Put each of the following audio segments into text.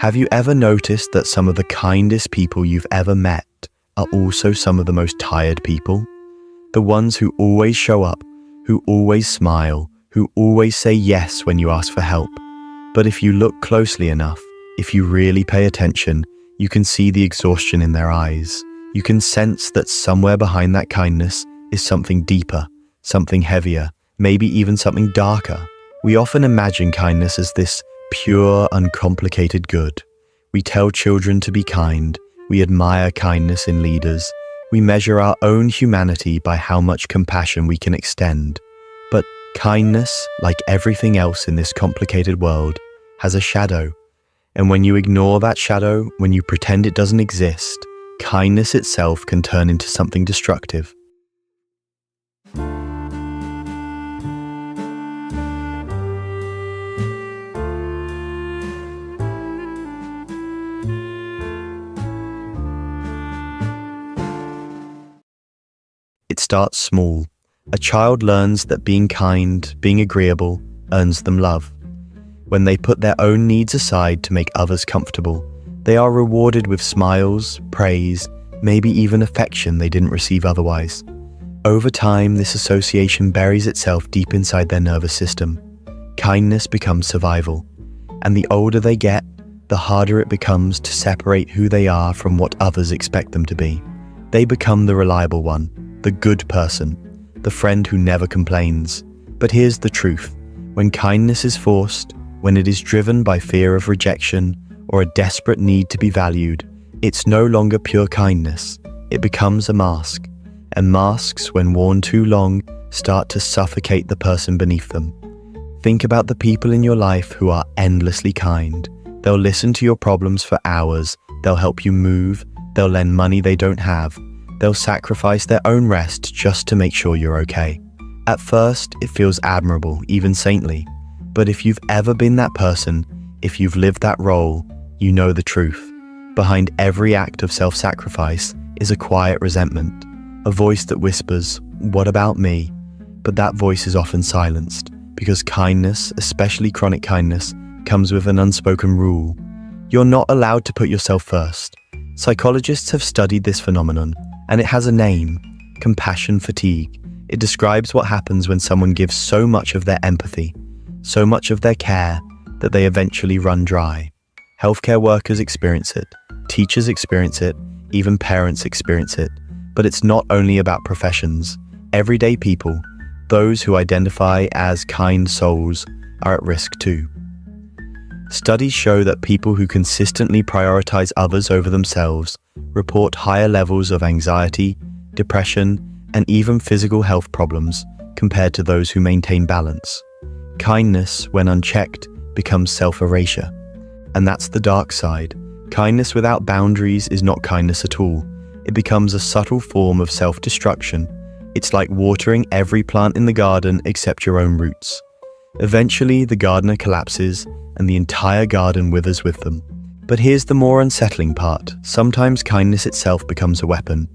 Have you ever noticed that some of the kindest people you've ever met are also some of the most tired people? The ones who always show up, who always smile, who always say yes when you ask for help. But if you look closely enough, if you really pay attention, you can see the exhaustion in their eyes. You can sense that somewhere behind that kindness is something deeper, something heavier, maybe even something darker. We often imagine kindness as this pure, uncomplicated good. We tell children to be kind. We admire kindness in leaders. We measure our own humanity by how much compassion we can extend. But kindness, like everything else in this complicated world, has a shadow. And when you ignore that shadow, when you pretend it doesn't exist, kindness itself can turn into something destructive. It starts small. A child learns that being kind, being agreeable, earns them love. When they put their own needs aside to make others comfortable, they are rewarded with smiles, praise, maybe even affection they didn't receive otherwise. Over time, this association buries itself deep inside their nervous system. Kindness becomes survival. And the older they get, the harder it becomes to separate who they are from what others expect them to be. They become the reliable one, the good person, the friend who never complains. But here's the truth. When kindness is forced, when it is driven by fear of rejection or a desperate need to be valued, it's no longer pure kindness. It becomes a mask. And masks, when worn too long, start to suffocate the person beneath them. Think about the people in your life who are endlessly kind. They'll listen to your problems for hours. They'll help you move. They'll lend money they don't have. They'll sacrifice their own rest just to make sure you're okay. At first, it feels admirable, even saintly. But if you've ever been that person, if you've lived that role, you know the truth. Behind every act of self-sacrifice is a quiet resentment, a voice that whispers, "What about me?" But that voice is often silenced, because kindness, especially chronic kindness, comes with an unspoken rule. You're not allowed to put yourself first. Psychologists have studied this phenomenon, and it has a name: compassion fatigue. It describes what happens when someone gives so much of their empathy, so much of their care, that they eventually run dry. Healthcare workers experience it, teachers experience it, even parents experience it. But it's not only about professions. Everyday people, those who identify as kind souls, are at risk too. Studies show that people who consistently prioritize others over themselves report higher levels of anxiety, depression, and even physical health problems compared to those who maintain balance. Kindness, when unchecked, becomes self-erasure. And that's the dark side. Kindness without boundaries is not kindness at all. It becomes a subtle form of self-destruction. It's like watering every plant in the garden except your own roots. Eventually, the gardener collapses and the entire garden withers with them. But here's the more unsettling part. Sometimes kindness itself becomes a weapon.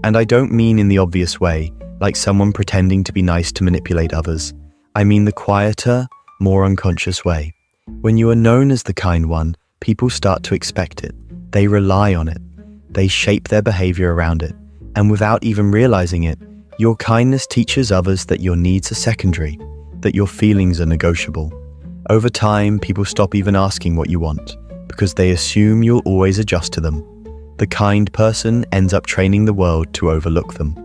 And I don't mean in the obvious way, like someone pretending to be nice to manipulate others. I mean the quieter, more unconscious way. When you are known as the kind one, people start to expect it. They rely on it. They shape their behavior around it. And without even realizing it, your kindness teaches others that your needs are secondary, that your feelings are negotiable. Over time, people stop even asking what you want, because they assume you'll always adjust to them. The kind person ends up training the world to overlook them.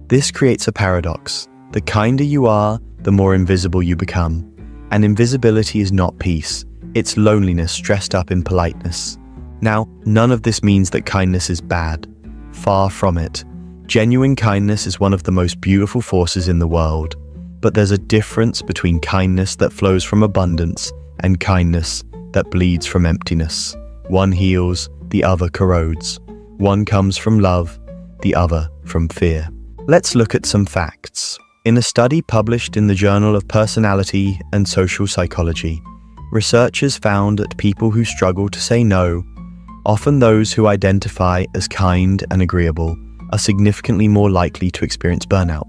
This creates a paradox. The kinder you are, the more invisible you become. And invisibility is not peace. It's loneliness dressed up in politeness. Now, none of this means that kindness is bad. Far from it. Genuine kindness is one of the most beautiful forces in the world. But there's a difference between kindness that flows from abundance and kindness that bleeds from emptiness. One heals, the other corrodes. One comes from love, the other from fear. Let's look at some facts. In a study published in the Journal of Personality and Social Psychology, researchers found that people who struggle to say no, often those who identify as kind and agreeable, are significantly more likely to experience burnout.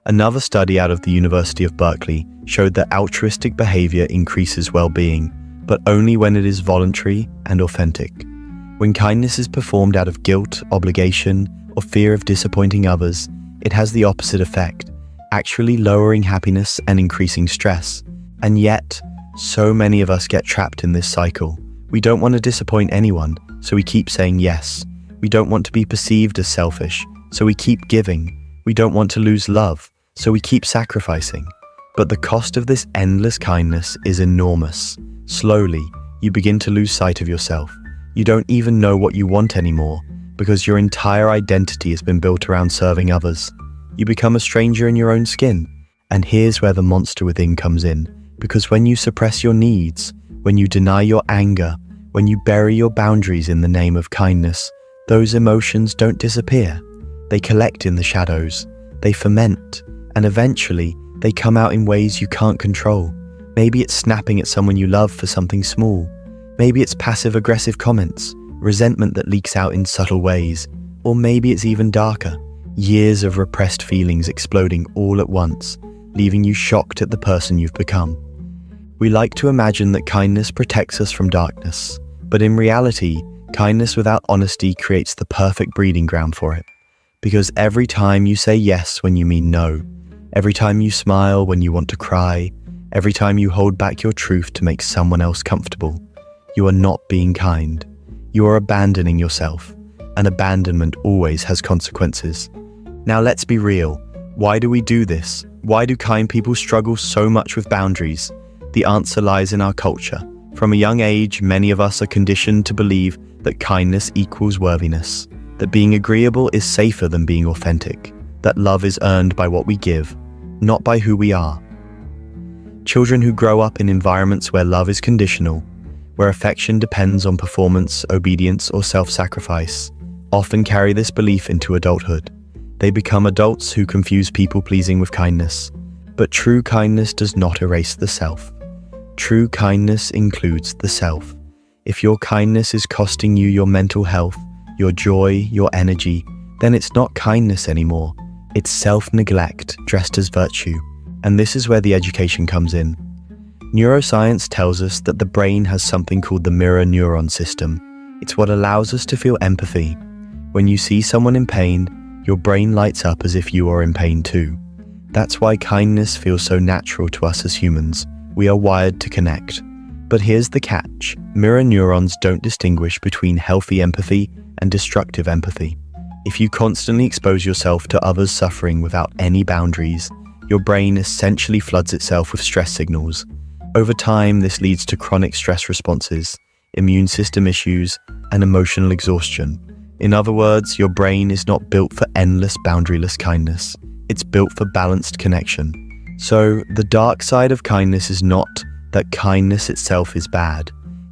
Another study out of the University of Berkeley showed that altruistic behavior increases well-being, but only when it is voluntary and authentic. When kindness is performed out of guilt, obligation, or fear of disappointing others, it has the opposite effect, actually lowering happiness and increasing stress. And yet, so many of us get trapped in this cycle. We don't want to disappoint anyone, so we keep saying yes. We don't want to be perceived as selfish, so we keep giving. We don't want to lose love, so we keep sacrificing. But the cost of this endless kindness is enormous. Slowly, you begin to lose sight of yourself. You don't even know what you want anymore, because your entire identity has been built around serving others. You become a stranger in your own skin. And here's where the monster within comes in, because when you suppress your needs, when you deny your anger, when you bury your boundaries in the name of kindness, those emotions don't disappear. They collect in the shadows, they ferment, and eventually they come out in ways you can't control. Maybe it's snapping at someone you love for something small. Maybe it's passive-aggressive comments, resentment that leaks out in subtle ways. Or maybe it's even darker, years of repressed feelings exploding all at once, leaving you shocked at the person you've become. We like to imagine that kindness protects us from darkness, but in reality, kindness without honesty creates the perfect breeding ground for it. Because every time you say yes when you mean no, every time you smile when you want to cry, every time you hold back your truth to make someone else comfortable, you are not being kind. You are abandoning yourself, and abandonment always has consequences. Now let's be real. Why do we do this? Why do kind people struggle so much with boundaries? The answer lies in our culture. From a young age, many of us are conditioned to believe that kindness equals worthiness, that being agreeable is safer than being authentic, that love is earned by what we give, not by who we are. Children who grow up in environments where love is conditional, where affection depends on performance, obedience, or self-sacrifice, often carry this belief into adulthood. They become adults who confuse people-pleasing with kindness. But true kindness does not erase the self. True kindness includes the self. If your kindness is costing you your mental health, your joy, your energy, then it's not kindness anymore. It's self-neglect dressed as virtue. And this is where the education comes in. Neuroscience tells us that the brain has something called the mirror neuron system. It's what allows us to feel empathy. When you see someone in pain, your brain lights up as if you are in pain too. That's why kindness feels so natural to us as humans. We are wired to connect. But here's the catch. Mirror neurons don't distinguish between healthy empathy and destructive empathy. If you constantly expose yourself to others' suffering without any boundaries, your brain essentially floods itself with stress signals. Over time, this leads to chronic stress responses, immune system issues, and emotional exhaustion. In other words, your brain is not built for endless, boundaryless kindness. It's built for balanced connection. So, the dark side of kindness is not that kindness itself is bad.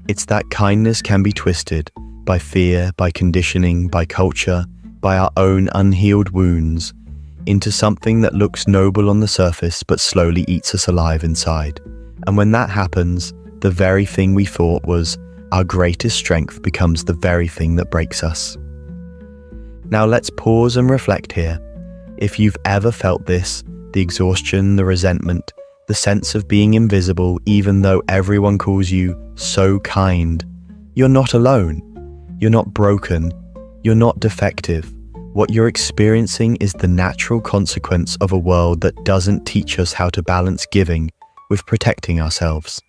It's that kindness can be twisted by fear, by conditioning, by culture, by our own unhealed wounds, into something that looks noble on the surface but slowly eats us alive inside. And when that happens, the very thing we thought was our greatest strength becomes the very thing that breaks us. Now let's pause and reflect here. If you've ever felt this, the exhaustion, the resentment, the sense of being invisible even though everyone calls you so kind, you're not alone. You're not broken. You're not defective. What you're experiencing is the natural consequence of a world that doesn't teach us how to balance giving with protecting ourselves.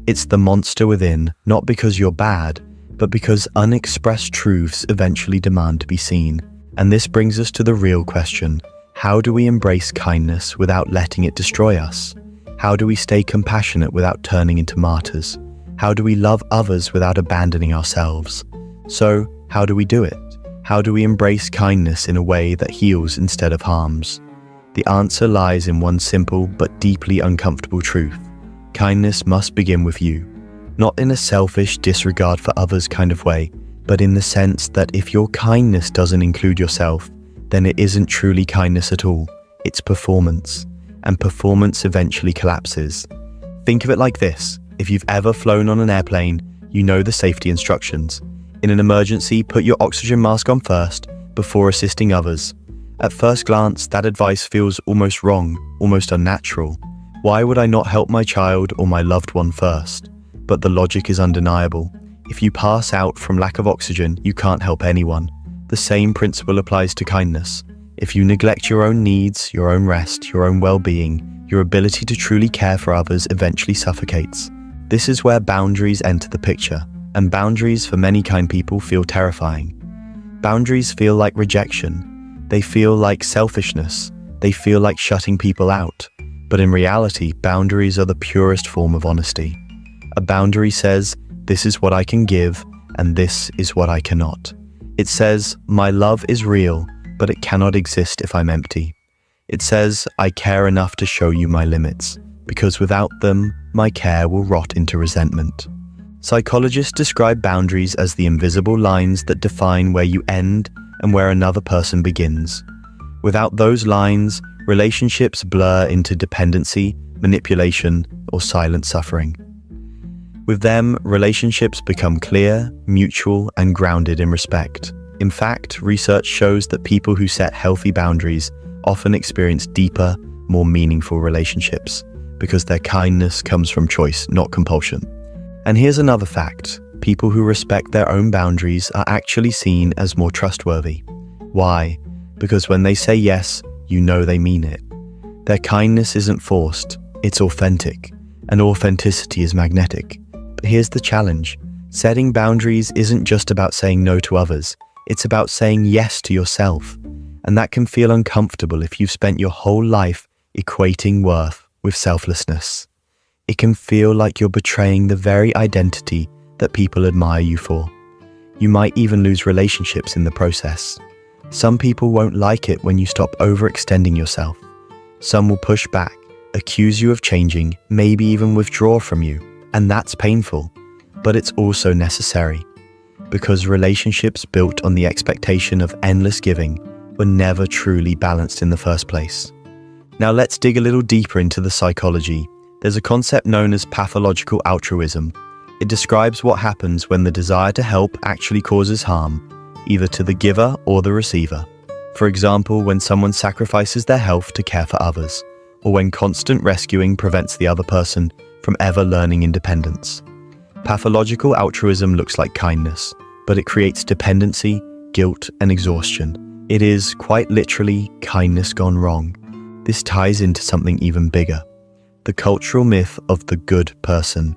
It's the monster within, not because you're bad, but because unexpressed truths eventually demand to be seen. And this brings us to the real question. How do we embrace kindness without letting it destroy us? How do we stay compassionate without turning into martyrs? How do we love others without abandoning ourselves? So, how do we do it? How do we embrace kindness in a way that heals instead of harms? The answer lies in one simple but deeply uncomfortable truth. Kindness must begin with you. Not in a selfish disregard for others kind of way, but in the sense that if your kindness doesn't include yourself, then it isn't truly kindness at all. It's performance. And performance eventually collapses. Think of it like this. If you've ever flown on an airplane, you know the safety instructions. In an emergency, put your oxygen mask on first, before assisting others. At first glance, that advice feels almost wrong, almost unnatural. Why would I not help my child or my loved one first? but the logic is undeniable. If you pass out from lack of oxygen, you can't help anyone. The same principle applies to kindness. If you neglect your own needs, your own rest, your own well-being, your ability to truly care for others eventually suffocates. This is where boundaries enter the picture, and boundaries for many kind people feel terrifying. Boundaries feel like rejection. They feel like selfishness. They feel like shutting people out. But in reality, boundaries are the purest form of honesty. A boundary says, this is what I can give, and this is what I cannot. It says, my love is real, but it cannot exist if I'm empty. It says, I care enough to show you my limits, because without them, my care will rot into resentment. Psychologists describe boundaries as the invisible lines that define where you end and where another person begins. Without those lines, relationships blur into dependency, manipulation, or silent suffering. With them, relationships become clear, mutual, and grounded in respect. In fact, research shows that people who set healthy boundaries often experience deeper, more meaningful relationships, because their kindness comes from choice, not compulsion. And here's another fact. People who respect their own boundaries are actually seen as more trustworthy. Why? Because when they say yes, you know they mean it. Their kindness isn't forced, it's authentic, and authenticity is magnetic. But here's the challenge. Setting boundaries isn't just about saying no to others, it's about saying yes to yourself. And that can feel uncomfortable if you've spent your whole life equating worth with selflessness. It can feel like you're betraying the very identity that people admire you for. You might even lose relationships in the process. Some people won't like it when you stop overextending yourself. Some will push back, accuse you of changing, maybe even withdraw from you. And that's painful, but it's also necessary. Because relationships built on the expectation of endless giving were never truly balanced in the first place. Now let's dig a little deeper into the psychology. There's a concept known as pathological altruism. It describes what happens when the desire to help actually causes harm, either to the giver or the receiver. For example, when someone sacrifices their health to care for others, or when constant rescuing prevents the other person from ever learning independence. Pathological altruism looks like kindness, but it creates dependency, guilt, and exhaustion. It is, quite literally, kindness gone wrong. This ties into something even bigger. The cultural myth of the good person.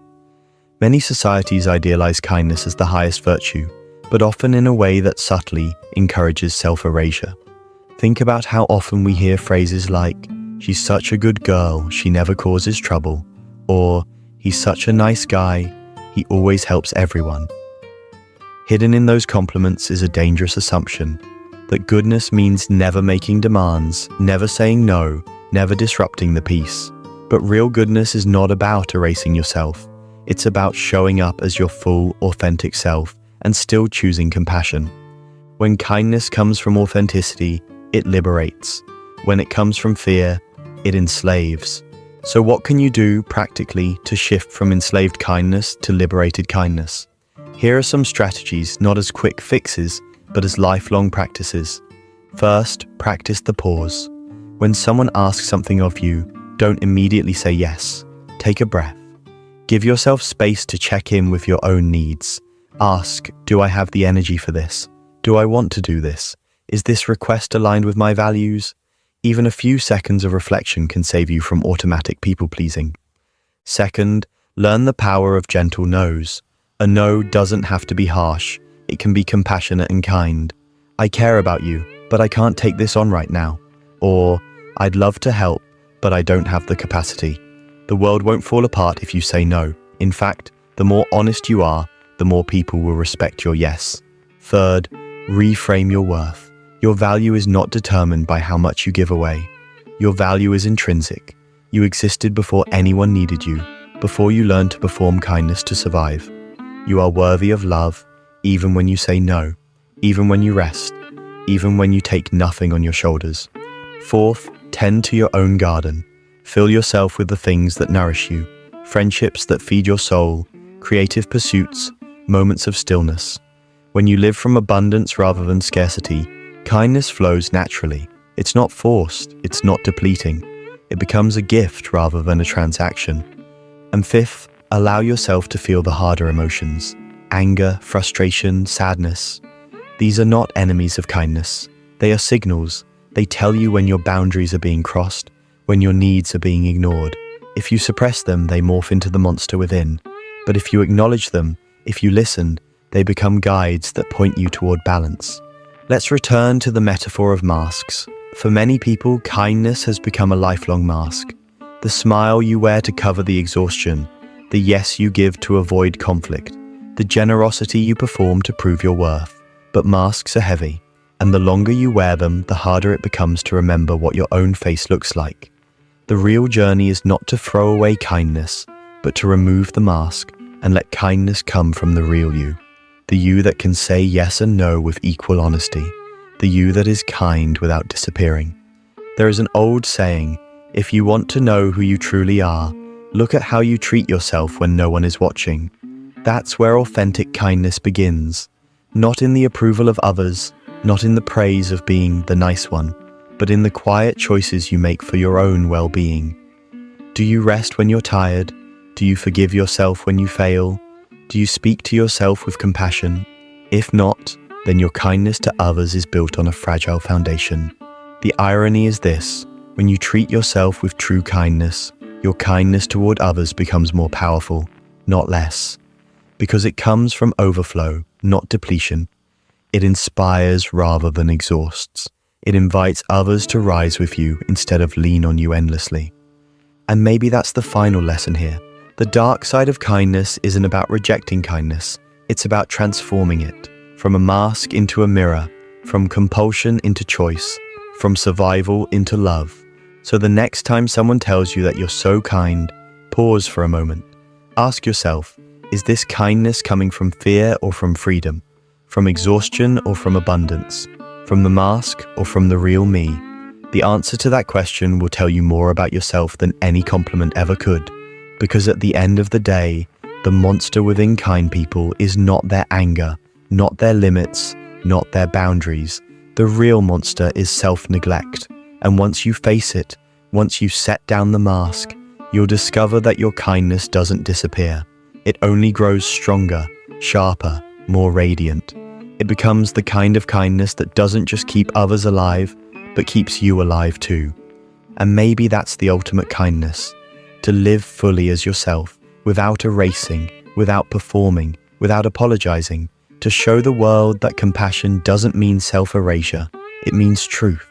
Many societies idealize kindness as the highest virtue, but often in a way that subtly encourages self-erasure. Think about how often we hear phrases like, she's such a good girl, she never causes trouble, or he's such a nice guy, he always helps everyone. Hidden in those compliments is a dangerous assumption that goodness means never making demands, never saying no, never disrupting the peace. But real goodness is not about erasing yourself. It's about showing up as your full, authentic self and still choosing compassion. When kindness comes from authenticity, it liberates. When it comes from fear, it enslaves. So what can you do practically to shift from enslaved kindness to liberated kindness? Here are some strategies, not as quick fixes, but as lifelong practices. First, practice the pause. When someone asks something of you, don't immediately say yes. Take a breath. Give yourself space to check in with your own needs. Ask, do I have the energy for this? Do I want to do this? Is this request aligned with my values? Even a few seconds of reflection can save you from automatic people-pleasing. Second, learn the power of gentle no's. A no doesn't have to be harsh. It can be compassionate and kind. I care about you, but I can't take this on right now. Or, I'd love to help, but I don't have the capacity. The world won't fall apart if you say no. In fact, the more honest you are, the more people will respect your yes. Third, reframe your worth. Your value is not determined by how much you give away. Your value is intrinsic. You existed before anyone needed you, before you learned to perform kindness to survive. You are worthy of love, even when you say no, even when you rest, even when you take nothing on your shoulders. Fourth, tend to your own garden. Fill yourself with the things that nourish you, friendships that feed your soul, creative pursuits, moments of stillness. When you live from abundance rather than scarcity, kindness flows naturally. It's not forced, it's not depleting. It becomes a gift rather than a transaction. And fifth, Allow yourself to feel the harder emotions: anger, frustration, sadness. These are not enemies of kindness. They are signals. They tell you when your boundaries are being crossed, when your needs are being ignored. If you suppress them, they morph into the monster within. But if you acknowledge them, if you listen, they become guides that point you toward balance. Let's return to the metaphor of masks. For many people, kindness has become a lifelong mask. The smile you wear to cover the exhaustion, the yes you give to avoid conflict, the generosity you perform to prove your worth. But masks are heavy, and the longer you wear them, the harder it becomes to remember what your own face looks like. The real journey is not to throw away kindness, but to remove the mask and let kindness come from the real you. The you that can say yes and no with equal honesty. The you that is kind without disappearing. There is an old saying, if you want to know who you truly are, look at how you treat yourself when no one is watching. That's where authentic kindness begins. Not in the approval of others, not in the praise of being the nice one, but in the quiet choices you make for your own well-being. Do you rest when you're tired? Do you forgive yourself when you fail? Do you speak to yourself with compassion? If not, then your kindness to others is built on a fragile foundation. The irony is this: when you treat yourself with true kindness, your kindness toward others becomes more powerful, not less. Because it comes from overflow, not depletion. It inspires rather than exhausts. It invites others to rise with you instead of lean on you endlessly. And maybe that's the final lesson here. The dark side of kindness isn't about rejecting kindness. It's about transforming it. From a mask into a mirror, from compulsion into choice, from survival into love. So the next time someone tells you that you're so kind, pause for a moment. Ask yourself, is this kindness coming from fear or from freedom? From exhaustion or from abundance? From the mask or from the real me? The answer to that question will tell you more about yourself than any compliment ever could. Because at the end of the day, the monster within kind people is not their anger, not their limits, not their boundaries. The real monster is self-neglect. And once you face it, once you set down the mask, you'll discover that your kindness doesn't disappear. It only grows stronger, sharper, more radiant. It becomes the kind of kindness that doesn't just keep others alive, but keeps you alive too. And maybe that's the ultimate kindness. To live fully as yourself, without erasing, without performing, without apologizing. To show the world that compassion doesn't mean self-erasure, it means truth.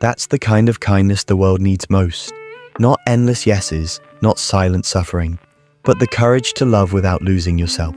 That's the kind of kindness the world needs most. Not endless yeses, not silent suffering, but the courage to love without losing yourself.